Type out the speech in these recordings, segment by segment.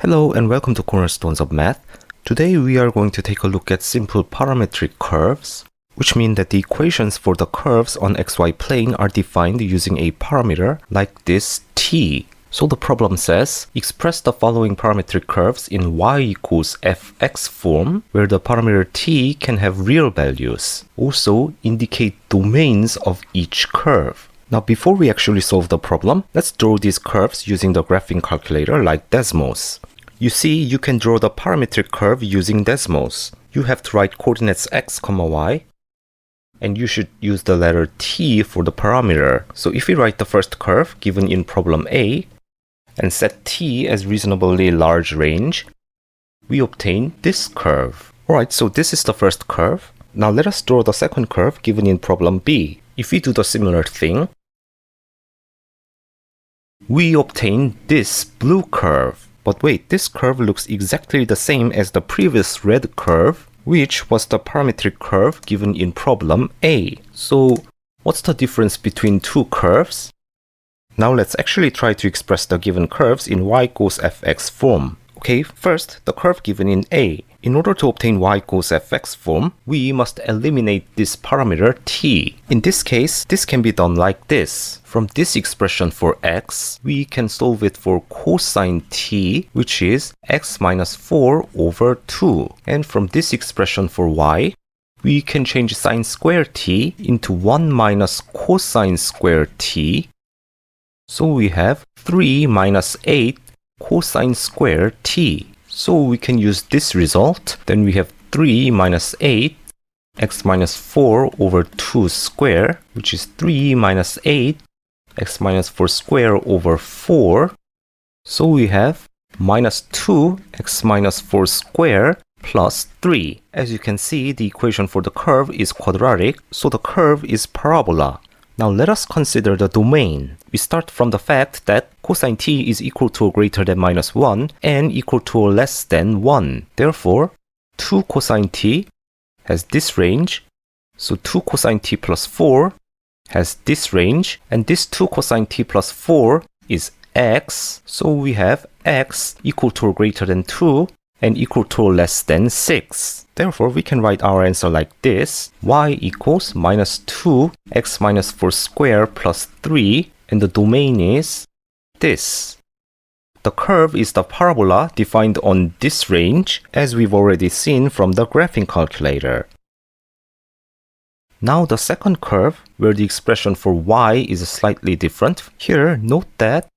Hello and welcome to Cornerstones of Math. Today we are going to take a look at simple parametric curves, which mean that the equations for the curves on xy plane are defined using a parameter like this t. So the problem says, express the following parametric curves in y equals fx form, where the parameter t can have real values. Also indicate domains of each curve. Now before we actually solve the problem, let's draw these curves using the graphing calculator like Desmos. You see, you can draw the parametric curve using Desmos. You have to write coordinates x, y, and you should use the letter t for the parameter. So if we write the first curve given in problem A, and set t as reasonably large range, we obtain this curve. Alright, so this is the first curve. Now let us draw the second curve given in problem B. If we do the similar thing, we obtain this blue curve. But wait, this curve looks exactly the same as the previous red curve, which was the parametric curve given in problem A. So what's the difference between two curves? Now let's actually try to express the given curves in y equals fx form. Okay, first, the curve given in A. In order to obtain y equals fx form, we must eliminate this parameter t. In this case, this can be done like this. From this expression for x, we can solve it for cosine t, which is x minus 4 over 2. And from this expression for y, we can change sine square t into 1 minus cosine square t. So we have 3 minus 8 cosine square t. So we can use this result. Then we have 3 minus 8 x minus 4 over 2 square, which is 3 minus 8 x minus 4 square over 4. So we have minus 2 x minus 4 square plus 3. As you can see, the equation for the curve is quadratic, so the curve is parabola. Now let us consider the domain. We start from the fact that cosine t is equal to or greater than minus 1 and equal to or less than 1. Therefore, 2 cosine t has this range, so 2 cosine t plus 4 has this range, and this 2 cosine t plus 4 is x, so we have x equal to or greater than 2 and equal to or less than 6. Therefore, we can write our answer like this: y equals minus 2 x minus 4 square plus 3, and the domain is this. The curve is the parabola defined on this range, as we've already seen from the graphing calculator. Now the second curve, where the expression for y is slightly different. Here, note that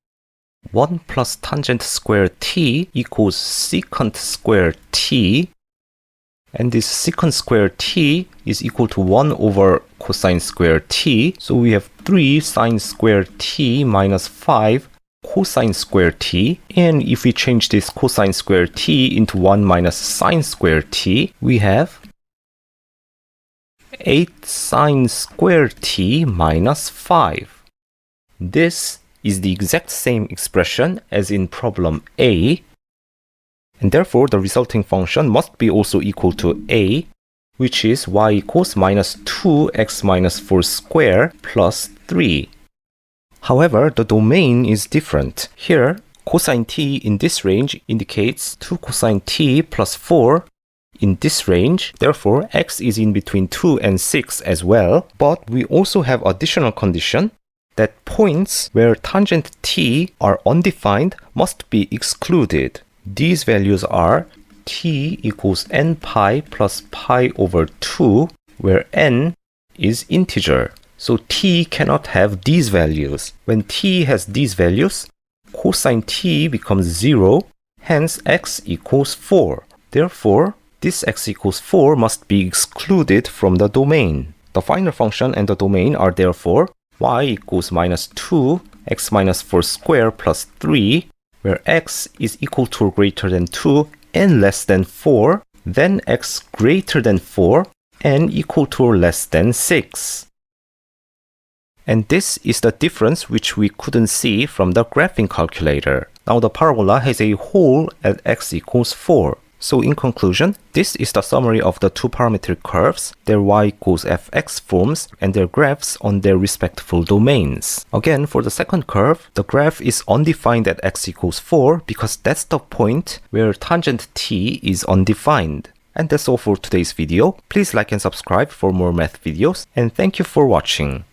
1 plus tangent square t equals secant square t, and this secant square t is equal to 1 over cosine square t, so we have 3 sine square t minus 5 cosine square t, and if we change this cosine square t into 1 minus sine square t, we have 8 sine square t minus 5. This is the exact same expression as in problem A, and therefore the resulting function must be also equal to A, which is y equals minus 2x minus 4 square plus 3. However, the domain is different. Here, cosine t in this range indicates 2 cosine t plus 4 in this range. Therefore, x is in between 2 and 6 as well. But we also have additional condition that points where tangent t are undefined must be excluded. These values are t equals n pi plus pi over 2, where n is integer. So t cannot have these values. When t has these values, cosine t becomes 0, hence x equals 4. Therefore, this x equals 4 must be excluded from the domain. The final function and the domain are therefore y equals minus 2 x minus 4 square plus 3, where x is equal to or greater than 2 and less than 4, then x greater than 4 and equal to or less than 6. And this is the difference which we couldn't see from the graphing calculator. Now the parabola has a hole at x equals 4. So in conclusion, this is the summary of the two parametric curves, their y equals fx forms, and their graphs on their respective domains. Again, for the second curve, the graph is undefined at x equals 4 because that's the point where tangent t is undefined. And that's all for today's video. Please like and subscribe for more math videos, and thank you for watching.